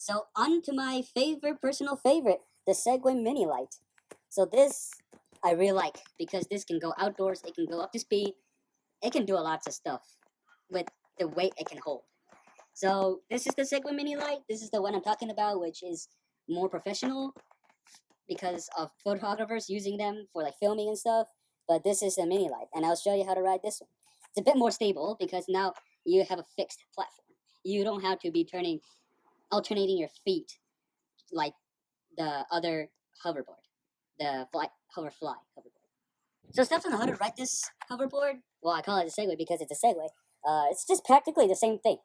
So on to my personal favorite, the Segway Mini Light. So this I really like because this can go outdoors, it can go up to speed, it can do a lots of stuff with the weight it can hold. So this is the Segway Mini Light. This is the one I'm talking about, which is more professional because of photographers using them for like filming and stuff. But this is a mini light, and I'll show you how to ride this one. It's a bit more stable because now you have a fixed platform. You don't have to be alternating your feet like the other hoverboard, the hoverboard. So steps on how to ride this hoverboard. Well, I call it a Segway because it's a Segway. It's just practically the same thing.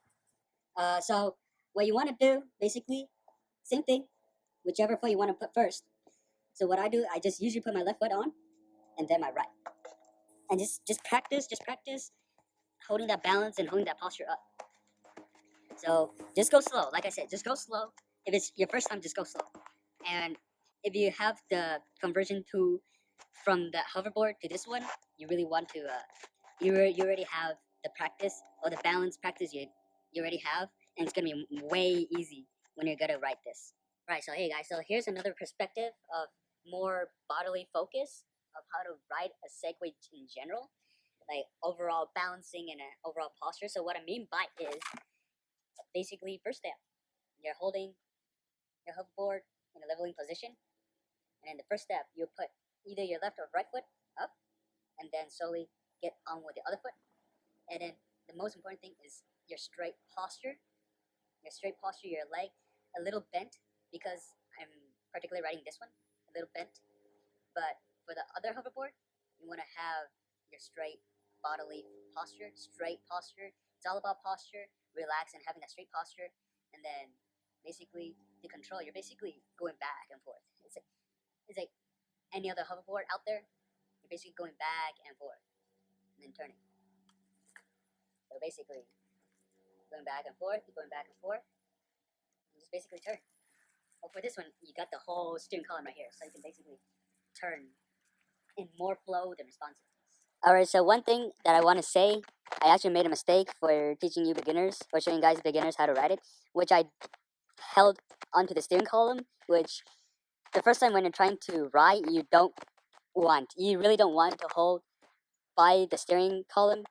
So what you want to do, basically, same thing, whichever foot you want to put first. So what I do, I just usually put my left foot on, and then my right, and just practice holding that balance and holding that posture up. So just go slow. Like I said, just go slow. If it's your first time, just go slow. And if you have the conversion to from the hoverboard to this one, you really want to. You already have the practice or the balance practice you already have, and it's gonna be way easy when you're gonna ride this. Right. So hey guys, so here's another perspective of more bodily focus of how to ride a Segway in general, like overall balancing and overall posture. So what I mean by is basically first step, you're holding your hoverboard in a leveling position, and in the first step, you put either your left or right foot up, and then slowly get on with the other foot. And then the most important thing is your straight posture. Your straight posture, your leg a little bent because I'm particularly riding this one, a little bent. But for the other hoverboard, you want to have your straight bodily posture, straight posture. It's all about posture, relax and having that straight posture. And then basically the control, you're basically going back and forth. It's like any other hoverboard out there. You're basically going back and forth and then turning. So basically going back and forth, going back and forth, and just basically turn. Well, for this one, you got the whole steering column right here, so you can basically turn in more flow than responsiveness. Alright, so one thing that I want to say, I actually made a mistake for teaching you beginners, or showing guys beginners how to ride it, which I held onto the steering column, which the first time when you're trying to ride, you really don't want to hold by the steering column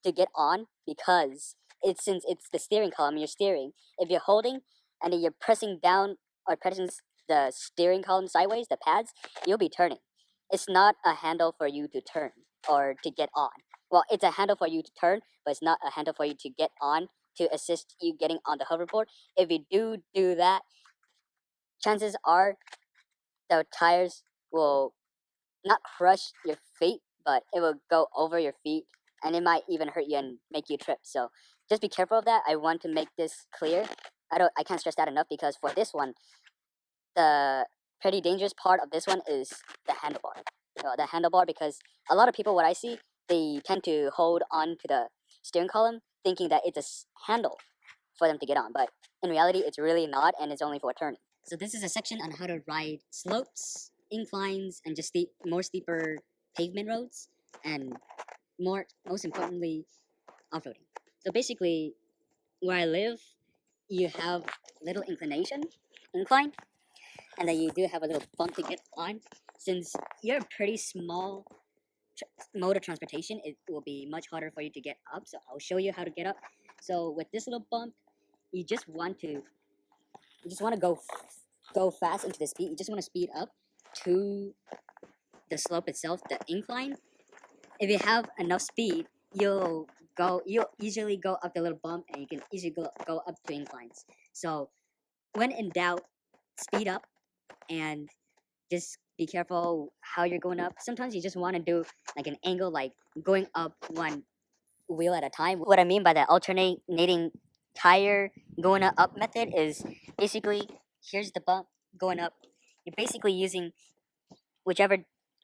to get on because since it's the steering column you're steering. If you're holding and then you're pressing down or pressing the steering column sideways, the pads, you'll be turning. It's not a handle for you to turn or to get on. Well, it's a handle for you to turn, but it's not a handle for you to get on to assist you getting on the hoverboard. If you do that, chances are the tires will not crush your feet, but it will go over your feet and it might even hurt you and make you trip. So just be careful of that. I want to make this clear. I can't stress that enough because for this one, the pretty dangerous part of this one is the handlebar. The handlebar, because a lot of people, what I see, they tend to hold on to the steering column thinking that it's a handle for them to get on, but in reality, it's really not, and it's only for turning. So this is a section on how to ride slopes, inclines, and just more steeper pavement roads, and most importantly, off-roading. So basically, where I live, you have little incline, and then you do have a little bump to get on. Since you're a pretty small mode of transportation, it will be much harder for you to get up. So I'll show you how to get up. So with this little bump, you just want to go fast into the speed. You just want to speed up to the slope itself, the incline. If you have enough speed, you'll easily go up the little bump, and you can easily go up to inclines. So when in doubt, speed up and just be careful how you're going up. Sometimes you just want to do like an angle, like going up one wheel at a time. What I mean by the alternating tire going up method is basically, here's the bump going up. You're basically using whichever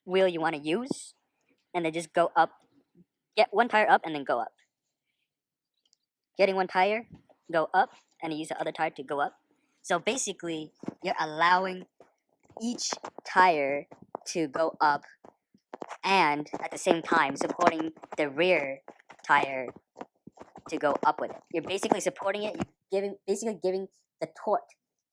wheel you want to use, and then just go up. Get one tire up and then go up. Getting one tire, go up, and use the other tire to go up. So basically, you're allowing each tire to go up and at the same time supporting the rear tire to go up with it. You're basically supporting it, you're basically giving the torque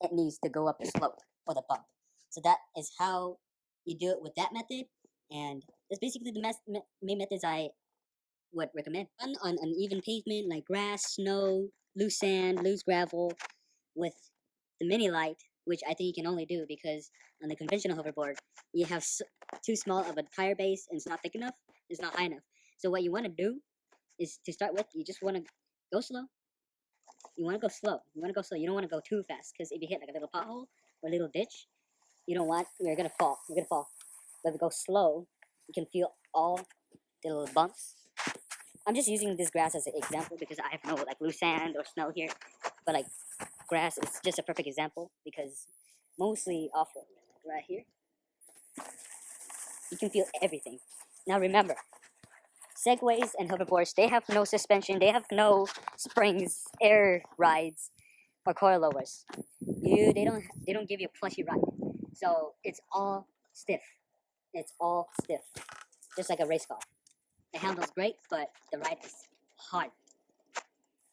it needs to go up the slope or the bump. So that is how you do it with that method, and that's basically the main methods I would recommend. Run on uneven pavement like grass, snow, loose sand, loose gravel with the mini light, which I think you can only do because on the conventional hoverboard, you have too small of a tire base and it's not thick enough, it's not high enough. So what you want to do is to start with, you just want to go slow. You want to go slow. You want to go slow. You don't want to go too fast because if you hit like a little pothole or a little ditch, you're gonna fall. You're gonna fall. But if you go slow, you can feel all the little bumps. I'm just using this grass as an example because I have no like loose sand or snow here, but like grass is just a perfect example because mostly off-road right here, you can feel everything. Now remember, segways and hoverboards, they have no suspension, they have no springs, air rides, or coilovers. They don't give you a plushy ride. So it's all stiff. It's all stiff, just like a race car. It handles great, but the ride is hard.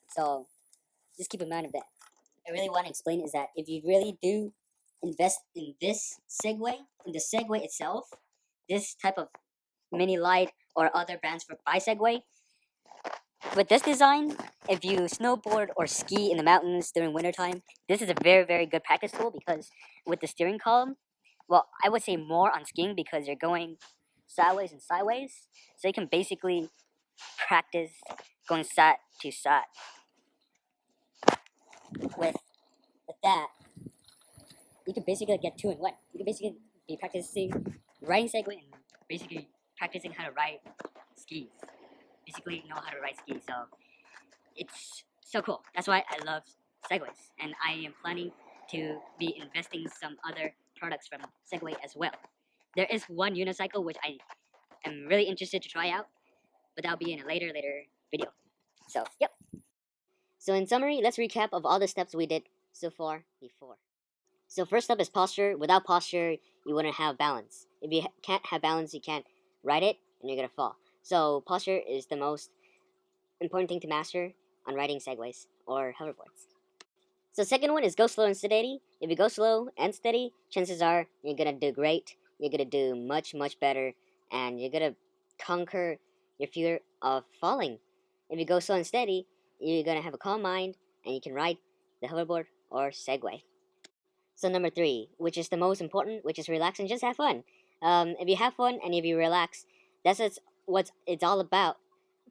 So just keep in mind of that. I really want to explain is that if you really do invest in this Segway, in the Segway itself, this type of mini light or other brands for by Segway, with this design, if you snowboard or ski in the mountains during wintertime, this is a very, very good practice tool because with the steering column, well, I would say more on skiing because you're going sideways and sideways. So you can basically practice going side to side. With that, you can basically get two in one. You can basically be practicing riding Segway and basically practicing how to ride skis. Basically know how to ride skis. So it's so cool. That's why I love Segways, and I am planning to be investing some other products from Segway as well. There is one unicycle which I am really interested to try out, but that'll be in a later video. So yep. So in summary, let's recap of all the steps we did so far before. So first up is posture. Without posture, you wouldn't have balance. If you can't have balance, you can't ride it, and you're gonna fall. So posture is the most important thing to master on riding segways or hoverboards. So second one is go slow and steady. If you go slow and steady, chances are you're gonna do great. You're gonna do much, much better, and you're gonna conquer your fear of falling. If you go slow and steady, you're gonna have a calm mind, and you can ride the hoverboard or segway. So number three, which is the most important, which is relax and just have fun. If you have fun and if you relax, that's what it's all about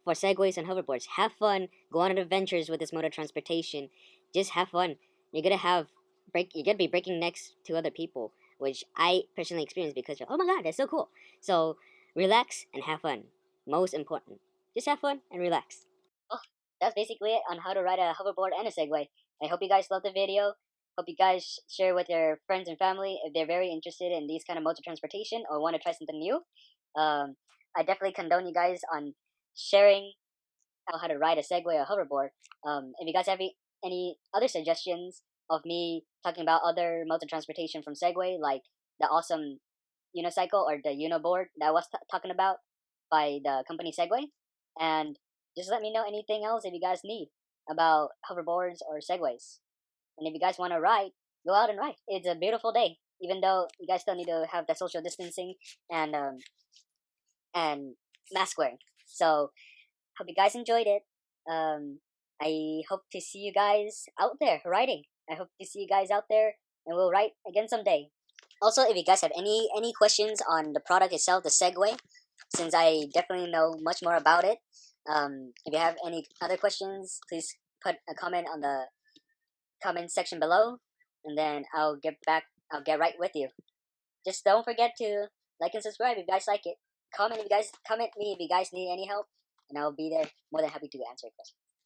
for segways and hoverboards. Have fun, go on adventures with this mode of transportation. Just have fun. You're gonna you're gonna be breaking necks to other people, which I personally experienced because oh my god, that's so cool. So relax and have fun. Most important, just have fun and relax. Oh, that's basically it on how to ride a hoverboard and a segway. I hope you guys loved the video. Hope you guys share with your friends and family if they're very interested in these kind of modes of transportation or want to try something new. I definitely condone you guys on sharing how to ride a Segway or hoverboard. If you guys have any other suggestions of me talking about other modes of transportation from Segway, like the Awesome unicycle or the Unoboard that I was talking about by the company Segway, and just let me know anything else if you guys need about hoverboards or Segways. And if you guys want to ride, go out and ride. It's a beautiful day, even though you guys still need to have the social distancing and mask wearing. So hope you guys enjoyed it. I hope to see you guys out there riding. I hope to see you guys out there, and we'll ride again someday. Also, if you guys have any questions on the product itself, the Segway, since I definitely know much more about it, if you have any other questions, please put a comment on the comment section below, and then I'll get right with you. Just don't forget to like and subscribe if you guys like it. Comment me if you guys need any help, and I'll be there more than happy to answer your questions.